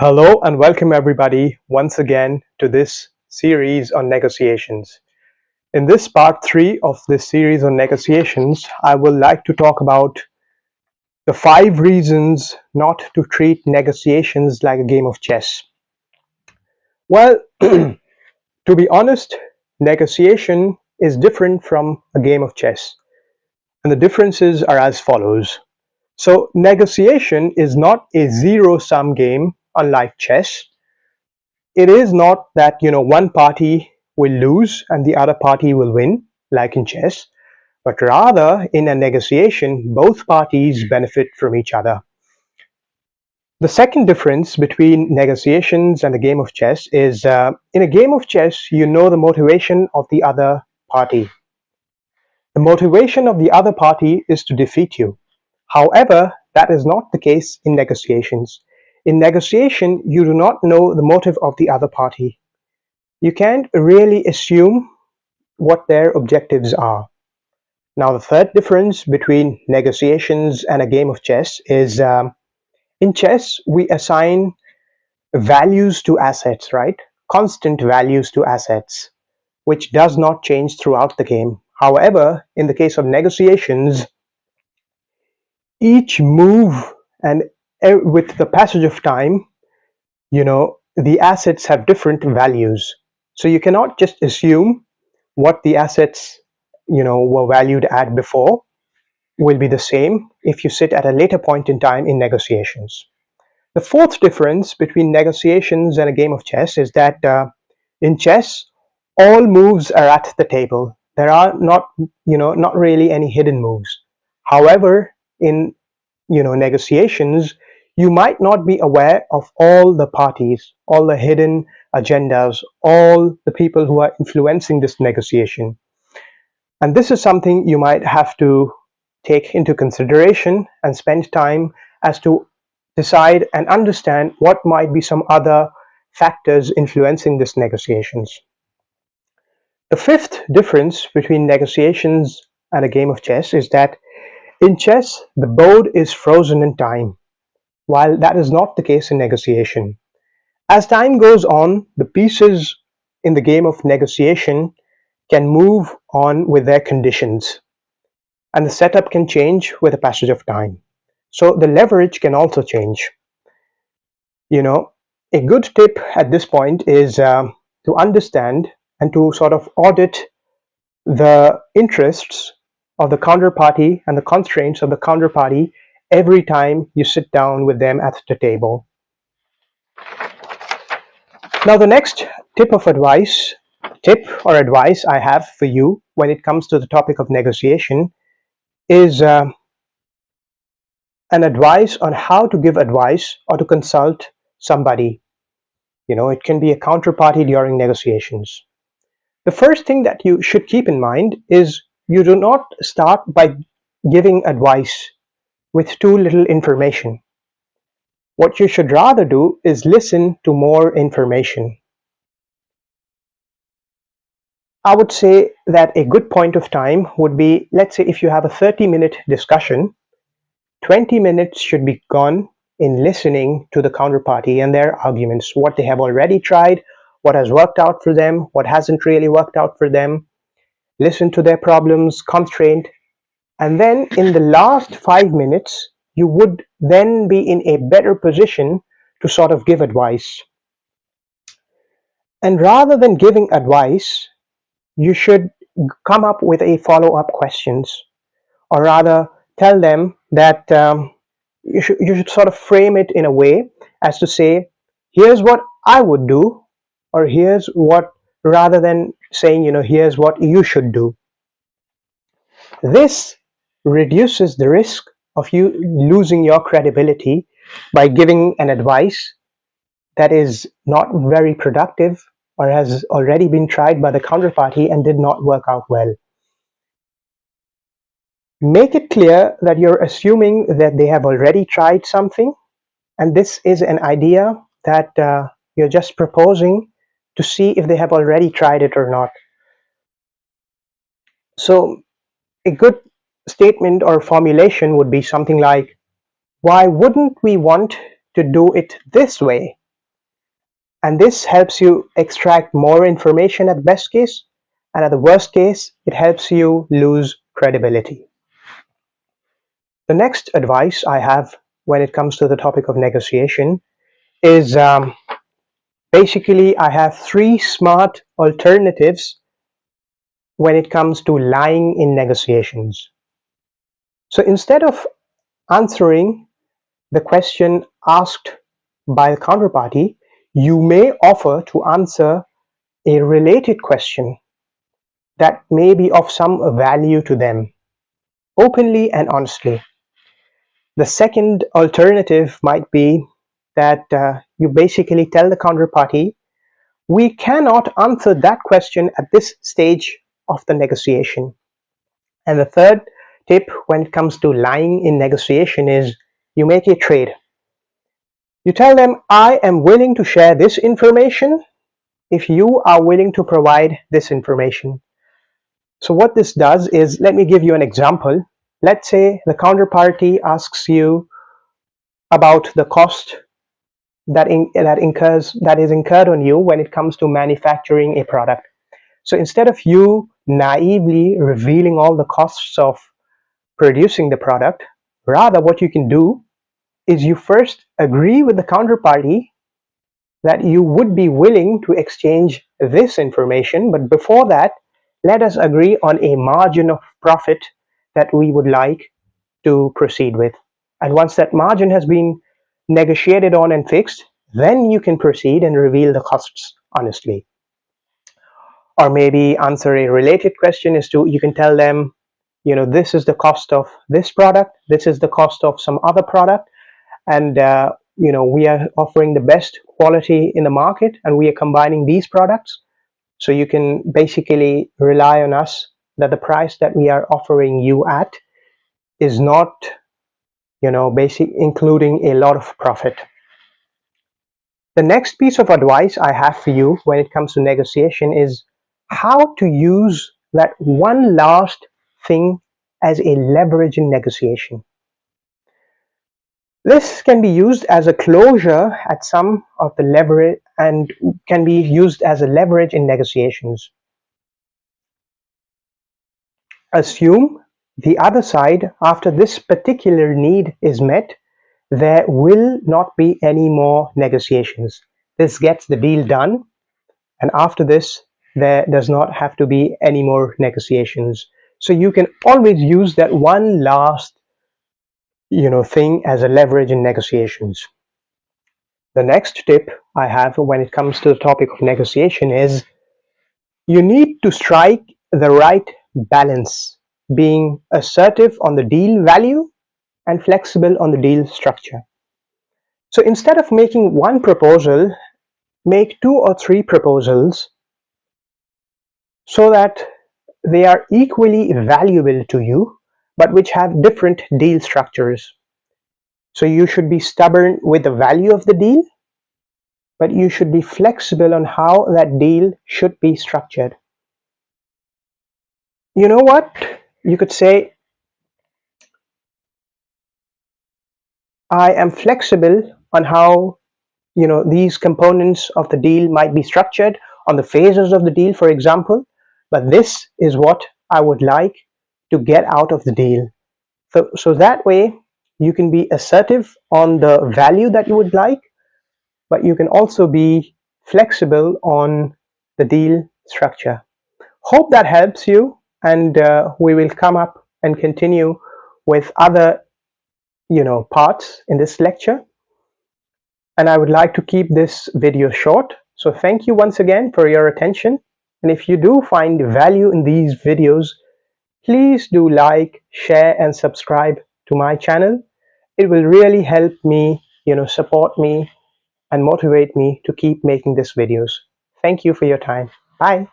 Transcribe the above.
Hello and welcome everybody once again to this series on negotiations. In this part 3 of this series on negotiations, I would like to talk about the 5 reasons not to treat negotiations like a game of chess. Well, to be honest, negotiation is different from a game of chess, and the differences are as follows. So, negotiation is not a zero-sum game unlike chess. It is not that one party will lose and the other party will win like in chess, but rather in a negotiation both parties benefit from each other. The second difference between negotiations and a game of chess is in a game of chess you know the motivation of the other party. The motivation of the other party is to defeat you. However, that is not the case in negotiations. In negotiation you do not know the motive of the other party. You can't really assume what their objectives are. Now, the third difference between negotiations and a game of chess is in chess, we assign values to assets, right? Constant values to assets, which does not change throughout the game. However, in the case of negotiations, each move and with the passage of time, the assets have different values. So you cannot just assume what the assets were valued at before will be the same if you sit at a later point in time in negotiations. The fourth difference between negotiations and a game of chess is that in chess all moves are at the table. There are not really any hidden moves. However, in negotiations, you might not be aware of all the parties, all the hidden agendas, all the people who are influencing this negotiation. And this is something you might have to take into consideration and spend time as to decide and understand what might be some other factors influencing these negotiations. The fifth difference between negotiations and a game of chess is that in chess, the board is frozen in time, while that is not the case in negotiation. As time goes on, the pieces in the game of negotiation can move on with their conditions, and the setup can change with the passage of time. So the leverage can also change. A good tip at this point is to understand and to sort of audit the interests of the counterparty and the constraints of the counterparty every time you sit down with them at the table. Now, the next tip or advice I have for you when it comes to the topic of negotiation is an advice on how to give advice or to consult somebody. It can be a counterparty during negotiations. The first thing that you should keep in mind is you do not start by giving advice with too little information. What you should rather do is listen to more information. I would say that a good point of time would be, let's say if you have a 30-minute discussion, 20 minutes should be gone in listening to the counterparty and their arguments, what they have already tried, what has worked out for them, what hasn't really worked out for them. Listen to their problems, constraint, and then in the last 5 minutes, you would then be in a better position to sort of give advice. And rather than giving advice, you should come up with a follow-up questions, or rather tell them that you should sort of frame it in a way as to say, here's what I would do, or here's what, rather than saying, here's what you should do. This reduces the risk of you losing your credibility by giving an advice that is not very productive or has already been tried by the counterparty and did not work out well. Make it clear that you're assuming that they have already tried something, and this is an idea that you're just proposing to see if they have already tried it or not. So a good statement or formulation would be something like, why wouldn't we want to do it this way? And this helps you extract more information at best case, and at the worst case, it helps you lose credibility. The next advice I have when it comes to the topic of negotiation is basically I have three smart alternatives when it comes to lying in negotiations. So instead of answering the question asked by the counterparty, you may offer to answer a related question that may be of some value to them, openly and honestly. The second alternative might be that you basically tell the counterparty, we cannot answer that question at this stage of the negotiation. And the third tip when it comes to lying in negotiation is you make a trade. You tell them, I am willing to share this information if you are willing to provide this information. So what this does is, let me give you an example. Let's say the counterparty asks you about the cost that is incurred on you when it comes to manufacturing a product. So instead of you naively revealing all the costs of producing the product, rather what you can do is you first agree with the counterparty that you would be willing to exchange this information, but before that, let us agree on a margin of profit that we would like to proceed with. And once that margin has been negotiated on and fixed, then you can proceed and reveal the costs honestly. Or maybe answer a related question is to, you can tell them, this is the cost of this product, this is the cost of some other product, and we are offering the best quality in the market, and we are combining these products. So you can basically rely on us that the price that we are offering you at is not, including a lot of profit. The next piece of advice I have for you when it comes to negotiation is how to use that one last thing as a leverage in negotiation. This can be used as a closure at some of the leverage and can be used as a leverage in negotiations. Assume the other side, after this particular need is met, there will not be any more negotiations. This gets the deal done, and after this, there does not have to be any more negotiations. So you can always use that one last thing as a leverage in negotiations. The next tip I have when it comes to the topic of negotiation is you need to strike the right balance, being assertive on the deal value and flexible on the deal structure. So instead of making one proposal, make two or three proposals so that they are equally valuable to you, but which have different deal structures. So you should be stubborn with the value of the deal, but you should be flexible on how that deal should be structured. You know what? You could say, I am flexible on how these components of the deal might be structured, on the phases of the deal, for example, but this is what I would like to get out of the deal. So that way you can be assertive on the value that you would like, but you can also be flexible on the deal structure. Hope that helps you, and we will come up and continue with other parts in this lecture. And I would like to keep this video short. So thank you once again for your attention. And if you do find value in these videos, please do like, share, and subscribe to my channel. It will really help me, support me and motivate me to keep making these videos. Thank you for your time. Bye.